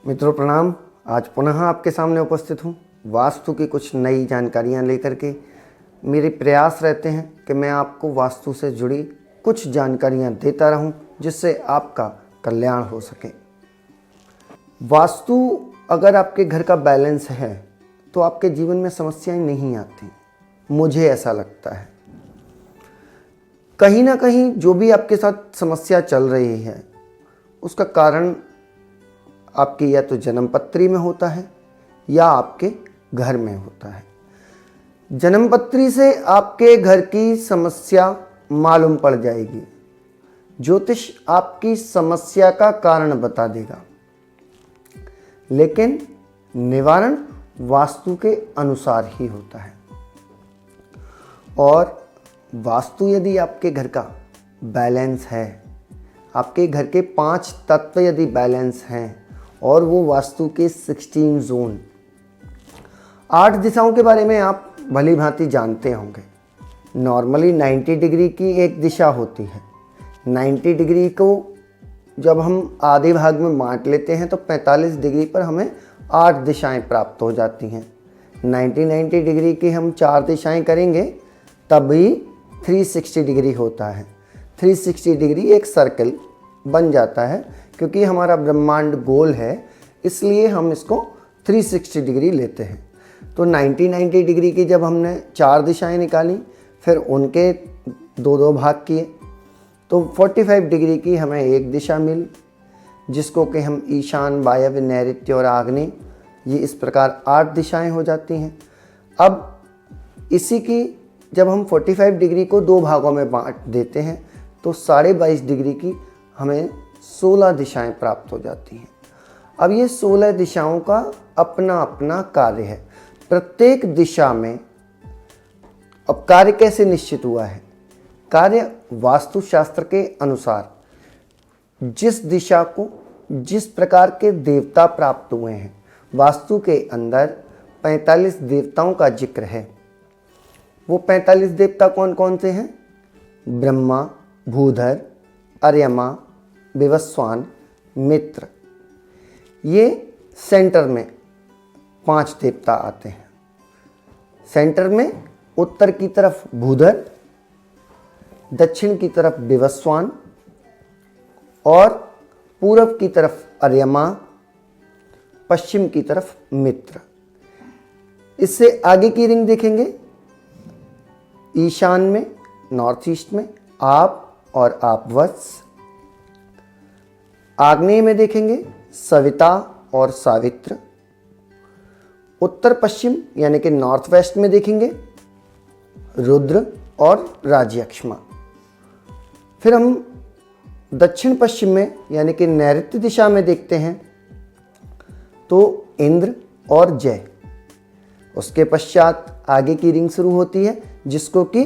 मित्रों प्रणाम। आज पुनः आपके सामने उपस्थित हूँ वास्तु की कुछ नई जानकारियाँ लेकर के। मेरे प्रयास रहते हैं कि मैं आपको वास्तु से जुड़ी कुछ जानकारियाँ देता रहूँ जिससे आपका कल्याण हो सके। वास्तु अगर आपके घर का बैलेंस है तो आपके जीवन में समस्याएं नहीं आती, मुझे ऐसा लगता है। कहीं ना कहीं जो भी आपके साथ समस्या चल रही है उसका कारण आपकी या तो जन्म पत्री में होता है या आपके घर में होता है। जन्म पत्री से आपके घर की समस्या मालूम पड़ जाएगी। ज्योतिष आपकी समस्या का कारण बता देगा, लेकिन निवारण वास्तु के अनुसार ही होता है। और वास्तु यदि आपके घर का बैलेंस है, आपके घर के 5 तत्व यदि बैलेंस हैं और वो वास्तु के 16 जोन, 8 दिशाओं के बारे में आप भली भांति जानते होंगे। नॉर्मली 90 डिग्री की एक दिशा होती है। 90 डिग्री को जब हम आधे भाग में बांट लेते हैं तो 45 डिग्री पर हमें 8 दिशाएं प्राप्त हो जाती हैं। 90 डिग्री की हम 4 दिशाएं करेंगे तभी 360 डिग्री होता है। 360 डिग्री एक सर्कल बन जाता है। क्योंकि हमारा ब्रह्मांड गोल है इसलिए हम इसको 360 डिग्री लेते हैं। तो 90 डिग्री की जब हमने 4 दिशाएं निकाली, फिर उनके 2 भाग किए तो 45 डिग्री की हमें एक दिशा मिली, जिसको कि हम ईशान, वायव्य, नैऋत्य और आग्नेय, ये इस प्रकार 8 दिशाएं हो जाती हैं। अब इसी की जब हम 45 डिग्री को 2 भागों में बांट देते हैं तो 22.5 डिग्री की हमें 16 दिशाएं प्राप्त हो जाती हैं। अब ये 16 दिशाओं का अपना अपना कार्य है प्रत्येक दिशा में। अब कार्य कैसे निश्चित हुआ है? कार्य वास्तुशास्त्र के अनुसार जिस दिशा को जिस प्रकार के देवता प्राप्त हुए हैं, वास्तु के अंदर 45 देवताओं का जिक्र है। वो 45 देवता कौन कौन से हैं? ब्रह्मा, भूधर, अर्यमा, विवस्वान, मित्र। ये सेंटर में 5 देवता आते हैं। सेंटर में उत्तर की तरफ भूधर, दक्षिण की तरफ विवस्वान और पूर्व की तरफ अर्यमा, पश्चिम की तरफ मित्र। इससे आगे की रिंग देखेंगे, ईशान में, नॉर्थ ईस्ट में आप और आपवत्स। आग्नेय में देखेंगे सविता और सावित्र। उत्तर पश्चिम यानी कि नॉर्थ वेस्ट में देखेंगे रुद्र और राज्यक्षमा। फिर हम दक्षिण पश्चिम में यानी कि नैऋत्य दिशा में देखते हैं तो इंद्र और जय। उसके पश्चात आगे की रिंग शुरू होती है जिसको कि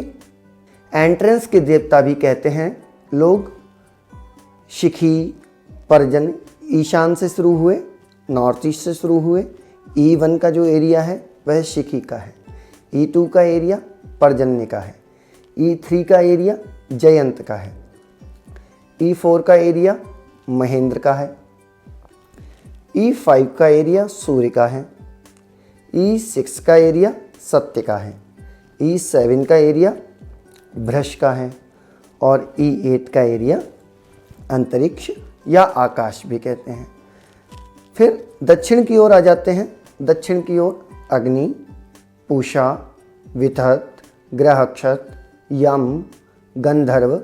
एंट्रेंस के देवता भी कहते हैं लोग। शिखी, पर्जन ईशान से शुरू हुए, नॉर्थ ईस्ट से शुरू हुए। E1 का जो एरिया है वह शिखी का है। E2 का एरिया पर्जन्य का है। E3 का एरिया जयंत का है। E4 का एरिया महेंद्र का है। E5 का एरिया सूर्य का है। E6 का एरिया सत्य का है। E7 का एरिया बृहस्पति का है और E8 का एरिया अंतरिक्ष या आकाश भी कहते हैं। फिर दक्षिण की ओर आ जाते हैं। दक्षिण की ओर अग्नि, पूषा, वितहत, ग्रहक्षत, यम, गंधर्व,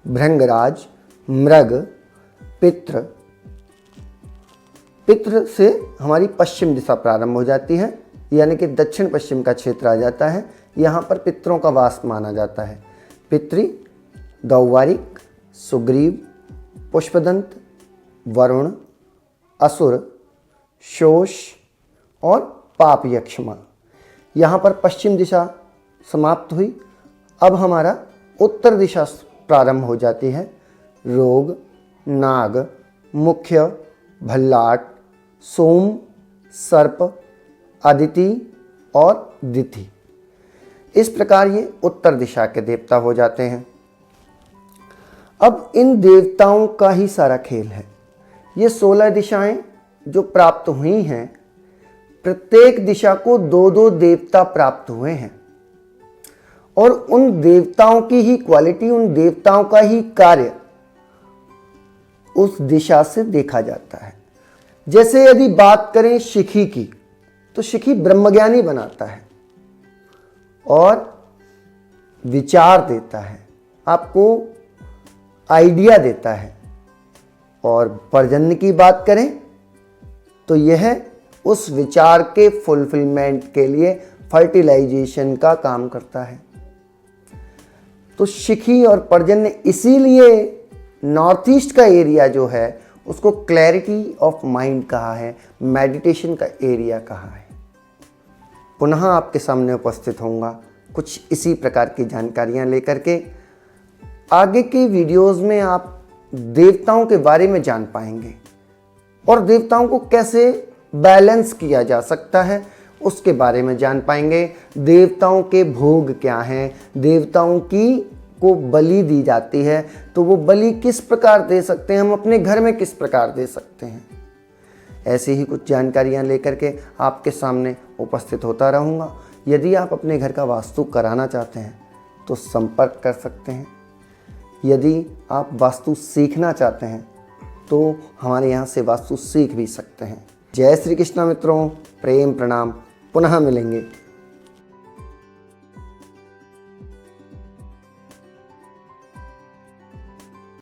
भृंगराज, मृग, पितृ। पितृ से हमारी पश्चिम दिशा प्रारंभ हो जाती है यानी कि दक्षिण पश्चिम का क्षेत्र आ जाता है। यहाँ पर पितरों का वास माना जाता है। पितृ गौवारिक, सुग्रीव, पुष्पदंत, वरुण, असुर, शोष और पाप यक्षमा। यहाँ पर पश्चिम दिशा समाप्त हुई। अब हमारा उत्तर दिशा प्रारंभ हो जाती है। रोग, नाग, मुख्य, भल्लाट, सोम, सर्प, अदिति और दिति। इस प्रकार ये उत्तर दिशा के देवता हो जाते हैं। अब इन देवताओं का ही सारा खेल है। ये 16 दिशाएं जो प्राप्त हुई हैं, प्रत्येक दिशा को 2-2 देवता प्राप्त हुए हैं और उन देवताओं की ही क्वालिटी, उन देवताओं का ही कार्य उस दिशा से देखा जाता है। जैसे यदि बात करें शिखी की, तो शिखी ब्रह्मज्ञानी बनाता है और विचार देता है, आपको आइडिया देता है। और पर्जन्य की बात करें तो यह उस विचार के फुलफिलमेंट के लिए फर्टिलाइजेशन का काम करता है। तो शिखी और पर्जन्य इसीलिए नॉर्थ ईस्ट का एरिया जो है उसको क्लैरिटी ऑफ माइंड कहा है, मेडिटेशन का एरिया कहा है। पुनः आपके सामने उपस्थित होऊंगा कुछ इसी प्रकार की जानकारियां लेकर के। आगे के वीडियोस में आप देवताओं के बारे में जान पाएंगे और देवताओं को कैसे बैलेंस किया जा सकता है उसके बारे में जान पाएंगे। देवताओं के भोग क्या हैं, देवताओं की को बलि दी जाती है तो वो बलि किस प्रकार दे सकते हैं, हम अपने घर में किस प्रकार दे सकते हैं। ऐसी ही कुछ जानकारियां लेकर के आपके सामने उपस्थित होता रहूँगा। यदि आप अपने घर का वास्तु कराना चाहते हैं तो संपर्क कर सकते हैं। यदि आप वास्तु सीखना चाहते हैं तो हमारे यहाँ से वास्तु सीख भी सकते हैं। जय श्री कृष्ण मित्रों, प्रेम प्रणाम, पुनः मिलेंगे।